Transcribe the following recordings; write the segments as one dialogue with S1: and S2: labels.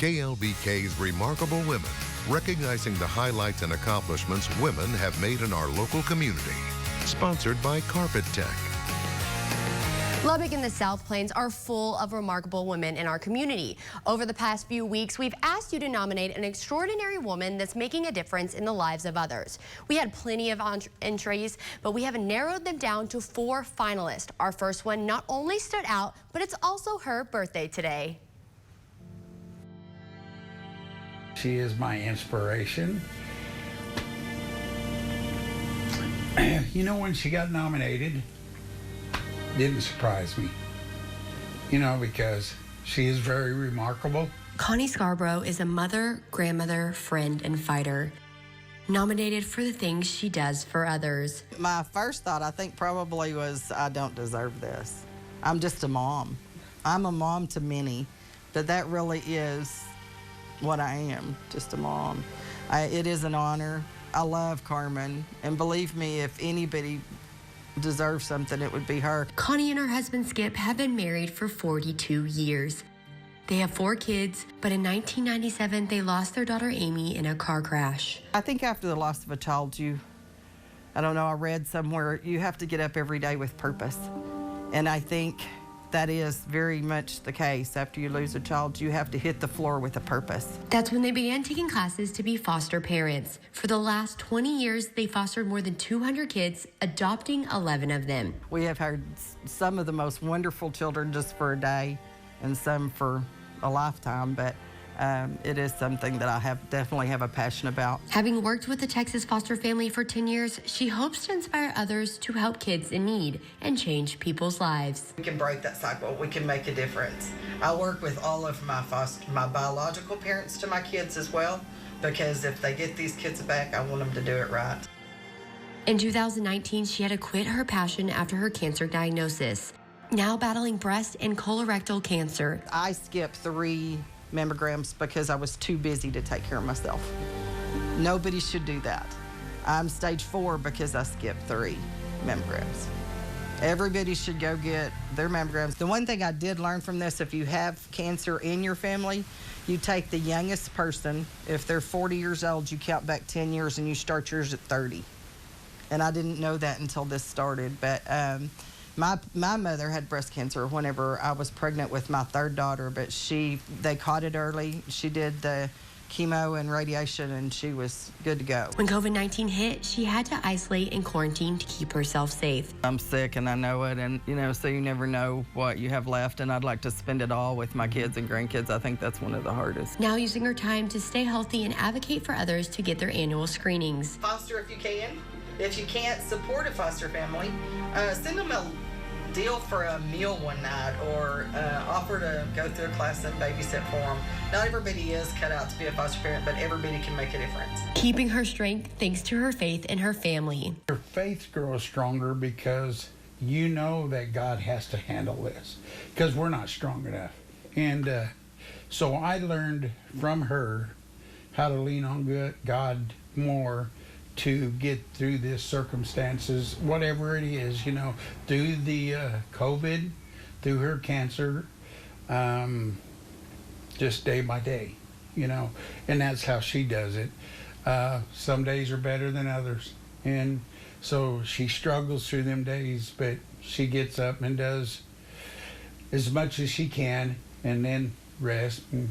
S1: KLBK's Remarkable Women, recognizing the highlights and accomplishments women have made in our local community. Sponsored by Carpet Tech.
S2: Lubbock and the South Plains are full of remarkable women in our community. Over the past few weeks, we've asked you to nominate an extraordinary woman that's making a difference in the lives of others. We had plenty of entries, but we have narrowed them down to 4 finalists. Our first one not only stood out, but it's also her birthday today.
S3: She is my inspiration. You know, when she got nominated, didn't surprise me, you know, because she is very remarkable.
S2: Connie Scarborough is a mother, grandmother, friend, and fighter, nominated for the things she does for others.
S4: My first thought, I think, probably was, I don't deserve this. I'm just a mom. I'm a mom to many, but that really is what I am, just a mom. It is an honor. I love Carmen, and believe me, if anybody deserves something, it would be her.
S2: Connie and her husband Skip have been married for 42 years. They have 4 kids, but in 1997, they lost their daughter Amy in a car crash.
S4: I think after the loss of a child, I don't know, I read somewhere, you have to get up every day with purpose. And I think that is very much the case. After you lose a child, you have to hit the floor with a purpose.
S2: That's when they began taking classes to be foster parents. For the last 20 years, they fostered more than 200 kids, adopting 11 of them.
S4: We have had some of the most wonderful children just for a day and some for a lifetime, but it is something that I definitely have a passion about.
S2: Having worked with the Texas foster family for 10 years, she hopes to inspire others to help kids in need and change people's lives.
S4: We can break that cycle. We can make a difference. I work with all of my biological parents to my kids as well, because if they get these kids back, I want them to do it right.
S2: In 2019, she had to quit her passion after her cancer diagnosis, now battling breast and colorectal cancer.
S4: I skipped 3 mammograms because I was too busy to take care of myself. Nobody should do that. I'm stage 4 because I skipped 3 mammograms. Everybody should go get their mammograms. The one thing I did learn from this, if you have cancer in your family, you take the youngest person. If they're 40 years old, you count back 10 years and you start yours at 30. And I didn't know that until this started, but my mother had breast cancer whenever I was pregnant with my 3rd daughter, but they caught it early. She did the chemo and radiation, and she was good to go.
S2: When COVID-19 hit, she had to isolate and quarantine to keep herself safe.
S4: I'm sick, and I know it, and so you never know what you have left, and I'd like to spend it all with my kids and grandkids. I think that's one of the hardest.
S2: Now using her time to stay healthy and advocate for others to get their annual screenings.
S4: Foster if you can. If you can't support a foster family, send them a deal for a meal one night, or offer to go through a class and babysit for them. Not everybody is cut out to be a foster parent, but everybody can make a difference.
S2: Keeping her strength thanks to her faith in her family.
S3: Your faith grows stronger because you know that God has to handle this, because we're not strong enough. And so I learned from her how to lean on God more to get through this circumstances, whatever it is, through the COVID, through her cancer, just day by day, and that's how she does it. Some days are better than others, and so she struggles through them days, but she gets up and does as much as she can, and then rest. And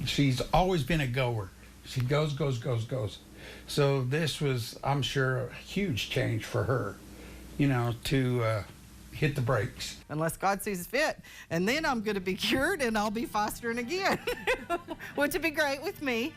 S3: she's always been a goer. She goes. So this was, I'm sure, a huge change for her, to hit the brakes.
S4: Unless God sees fit. And then I'm going to be cured and I'll be fostering again, which would be great with me.